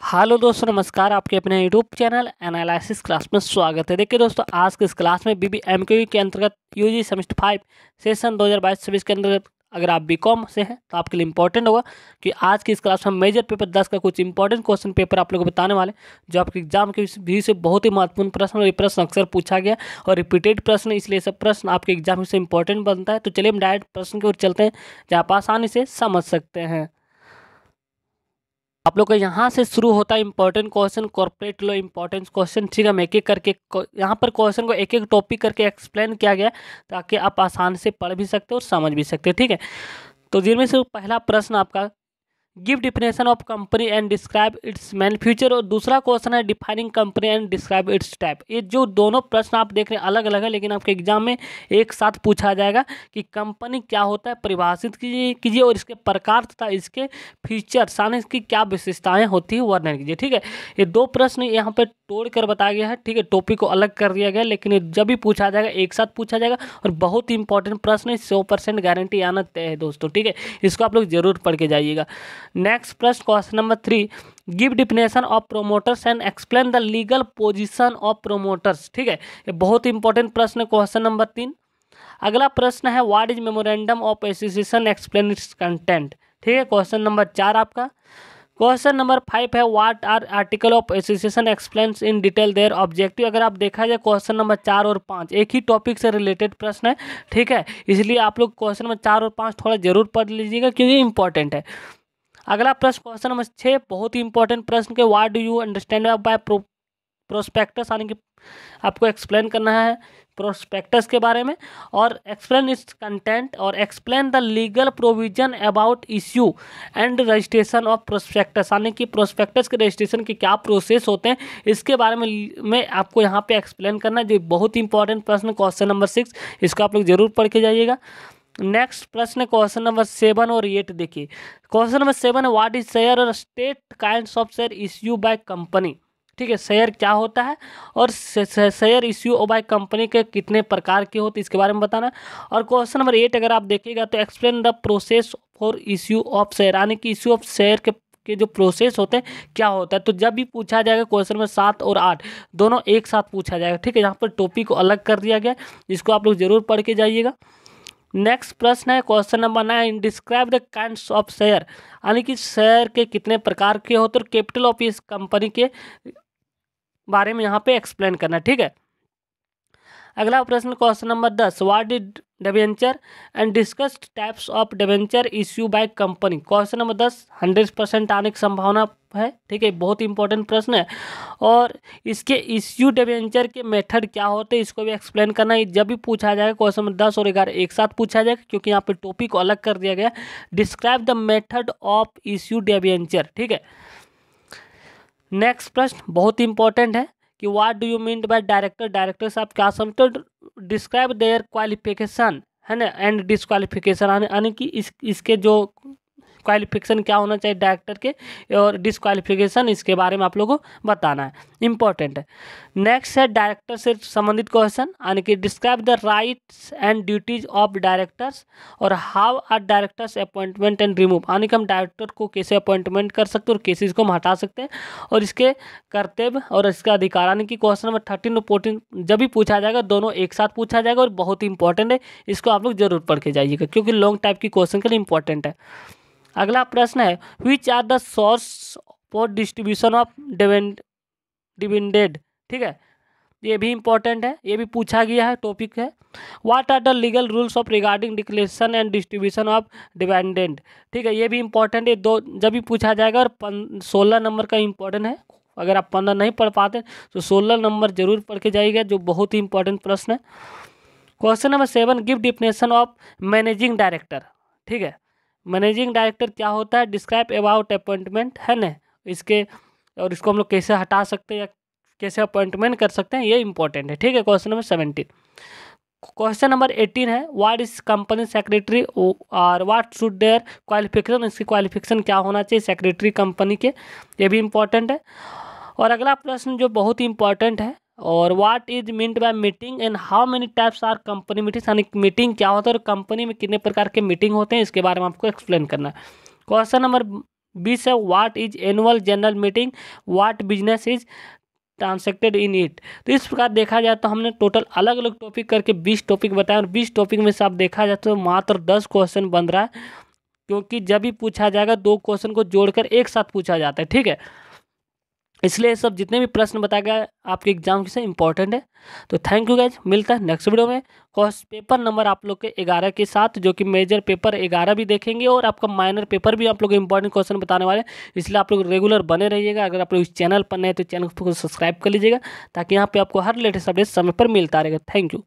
Hello दोस्तों, नमस्कार। आपके अपने यूट्यूब चैनल एनालिसिस क्लास में स्वागत है। देखिए दोस्तों, आज के इस क्लास में बीबीएमक्यू के अंतर्गत यूजी सेमेस्टर 5 सेशन 2022-24 के अंतर्गत अगर आप बीकॉम से हैं तो आपके लिए इंपॉर्टेंट होगा कि आज की इस क्लास में मेजर पेपर 10 का कुछ इंपॉर्टेंट क्वेश्चन पेपर आप लोगों को बताने वाले, जो आपके एग्जाम के व्यू से बहुत ही महत्वपूर्ण प्रश्न और ये प्रश्न अक्सर पूछा गया और रिपीटेड प्रश्न, इसलिए सब प्रश्न आपके एग्जाम से इंपॉर्टेंट बनता है। तो चलिए हम डायरेक्ट प्रश्न की ओर चलते हैं, जहाँ आप आसानी से समझ सकते हैं। आप लोग का यहाँ से शुरू होता है important question, corporate law important question. ठीक है, हम एक एक करके यहाँ पर क्वेश्चन को एक एक टॉपिक करके एक्सप्लेन किया गया ताकि आप आसान से पढ़ भी सकते हो और समझ भी सकते हो। ठीक है, तो जिनमें से पहला प्रश्न आपका give definition of company and describe it's main future, और दूसरा क्वेश्चन है defining company and describe it's type. ये जो दोनों प्रश्न आप देख रहे हैं अलग अलग है, लेकिन आपके एग्जाम में एक साथ पूछा जाएगा कि कंपनी क्या होता है, परिभाषित कीजिए और इसके प्रकार तथा इसके फीचर्स यानी इसकी क्या विशेषताएं होती है वर्णन कीजिए। ठीक है, ये दो प्रश्न यहाँ पे तोड़ कर बताया गया है। ठीक है, टॉपिक को अलग कर दिया गया, लेकिन ये जब भी पूछा जाएगा एक साथ पूछा जाएगा और बहुत ही इंपॉर्टेंट प्रश्न है, 100% गारंटी आना तय है दोस्तों। ठीक है, इसको आप लोग जरूर पढ़ के जाइएगा। नेक्स्ट प्रश्न question number 3, give definition of promoters and explain the legal position of promoters. ठीक है, ये बहुत इंपॉर्टेंट प्रश्न है, क्वेश्चन नंबर 3। अगला प्रश्न है what is memorandum of association, explain it's content. ठीक है, क्वेश्चन नंबर 4 आपका। क्वेश्चन नंबर 5 है what are article of association, explains in detail their objective. अगर आप देखा जाए क्वेश्चन नंबर 4 और 5 एक ही टॉपिक से रिलेटेड प्रश्न है। ठीक है, इसलिए आप लोग क्वेश्चन नंबर 4 और 5 थोड़ा जरूर पढ़ लीजिएगा क्योंकि इंपॉर्टेंट है। अगला प्रश्न क्वेश्चन नंबर 6 बहुत ही इंपॉर्टेंट प्रश्न के what do you understand by prospectus, यानी कि आपको एक्सप्लेन करना है प्रोस्पेक्टस के बारे में, और एक्सप्लेन इट्स कंटेंट और explain the legal provision about issue and registration of prospectus, यानी कि प्रोस्पेक्टस के रजिस्ट्रेशन के क्या प्रोसेस होते हैं इसके बारे में आपको यहाँ पे एक्सप्लेन करना है। जो बहुत ही इंपॉर्टेंट प्रश्न क्वेश्चन नंबर 6, इसको आप लोग जरूर पढ़ के जाइएगा। नेक्स्ट प्रश्न क्वेश्चन नंबर 7 और 8 देखिए। क्वेश्चन नंबर 7 है व्हाट इज शेयर और state kinds of share issue by company. ठीक है, शेयर क्या होता है और शेयर इश्यू बाय कंपनी के कितने प्रकार के होते हैं इसके बारे में बताना है। और क्वेश्चन नंबर 8 अगर आप देखिएगा तो explain the process for issue of share, यानी कि इश्यू ऑफ शेयर के जो प्रोसेस होते हैं क्या होता है। तो जब भी पूछा जाएगा क्वेश्चन नंबर 7 और 8 दोनों एक साथ पूछा जाएगा। ठीक है, यहाँ पर टॉपिक को अलग कर दिया गया, जिसको आप लोग जरूर पढ़ के जाइएगा। नेक्स्ट प्रश्न है question number 9, describe the kinds of share, यानी कि शेयर के कितने प्रकार के होते हैं और कैपिटल ऑफ इस कंपनी के बारे में यहाँ पे एक्सप्लेन करना। ठीक है, अगला प्रश्न question number 10, what is debenture and discuss types of debenture issue by company. Question number 10 100% आने की संभावना है। ठीक है, बहुत इंपॉर्टेंट प्रश्न है, और इसके इश्यू डिबेंचर के मेथड क्या होते हैं इसको भी एक्सप्लेन करना है। जब भी पूछा जाएगा क्वेश्चन नंबर 10 और 11 एक साथ पूछा जाएगा, क्योंकि यहाँ पे टॉपिक को अलग कर दिया गया। Describe the method of issue debenture. ठीक है, नेक्स्ट प्रश्न बहुत इंपॉर्टेंट है कि what do you mean by director, director साहब क्या समझते हो। डिस्क्राइब देयर क्वालिफिकेशन है ना एंड डिसक्वालिफिकेशन, यानी कि इसके जो क्वालिफिकेशन क्या होना चाहिए डायरेक्टर के और डिसक्वालिफिकेशन, इसके बारे में आप लोगों को बताना है, इंपॉर्टेंट है। नेक्स्ट है डायरेक्टर से संबंधित क्वेश्चन, यानी कि describe the rights and duties of directors और how are directors appointment and remove, यानी कि हम डायरेक्टर को कैसे अपॉइंटमेंट कर सकते हैं और कैसे इसको हम हटा सकते हैं, और इसके कर्तव्य और इसका अधिकार, यानी कि क्वेश्चन नंबर 13 और 14 जब भी पूछा जाएगा दोनों एक साथ पूछा जाएगा और बहुत इंपॉर्टेंट है, इसको आप लोग जरूर पढ़ के जाइएगा क्योंकि लॉन्ग टाइप की क्वेश्चन के लिए इंपॉर्टेंट है। अगला प्रश्न है which are the source for distribution of dividend. ठीक है, ये भी इंपॉर्टेंट है, ये भी पूछा गया है, टॉपिक है। What are the legal rules of regarding declaration and distribution of dividend. ठीक है, ये भी इंपॉर्टेंट है, दो जब भी पूछा जाएगा, और 16 नंबर का इंपॉर्टेंट है। अगर आप 15 नहीं पढ़ पाते तो 16 नंबर जरूर पढ़ के जाइएगा, जो बहुत ही इंपॉर्टेंट प्रश्न है। Question number 7, give definition of managing director. ठीक है, मैनेजिंग डायरेक्टर क्या होता है, डिस्क्राइब अबाउट अपॉइंटमेंट है ना इसके, और इसको हम लोग कैसे हटा सकते हैं या कैसे अपॉइंटमेंट कर सकते हैं, ये इंपॉर्टेंट है। ठीक है, क्वेश्चन नंबर 17। क्वेश्चन नंबर 18 है व्हाट इज कंपनी सेक्रेटरी और व्हाट शुड देयर क्वालिफिकेशन, इसकी क्वालिफिकेशन क्या होना चाहिए सेक्रेटरी कंपनी के, ये भी इंपॉर्टेंट है। और अगला प्रश्न जो बहुत ही इंपॉर्टेंट है, और what is meant by meeting and how many types are company meeting, यानी मीटिंग क्या होता है और कंपनी में कितने प्रकार के मीटिंग होते हैं इसके बारे में आपको एक्सप्लेन करना है। क्वेश्चन नंबर 20 है what is annual general meeting, what business is transacted in it. तो इस प्रकार देखा जाए तो हमने टोटल अलग अलग टॉपिक करके 20 टॉपिक बताया और 20 टॉपिक में से आप देखा जाए तो मात्र 10 क्वेश्चन बन रहा है, क्योंकि जब भी पूछा जाएगा 2 क्वेश्चन को जोड़कर एक साथ पूछा जाता है, ठीक है। इसलिए सब जितने भी प्रश्न बताया गया आपके एग्जाम से इंपॉर्टेंट है। तो थैंक यू गाइज, मिलता है नेक्स्ट वीडियो में पेपर नंबर आप लोग के 11 के साथ, जो कि मेजर पेपर 11 भी देखेंगे और आपका माइनर पेपर भी आप लोग इंपॉर्टेंट क्वेश्चन बताने वाले हैं। इसलिए आप लोग रेगुलर बने रहिएगा। अगर आप लोग इस चैनल पर नए तो चैनल को सब्सक्राइब कर लीजिएगा, ताकि यहाँ पे आपको हर लेटेस्ट अपडेट समय पर मिलता रहेगा। Thank you.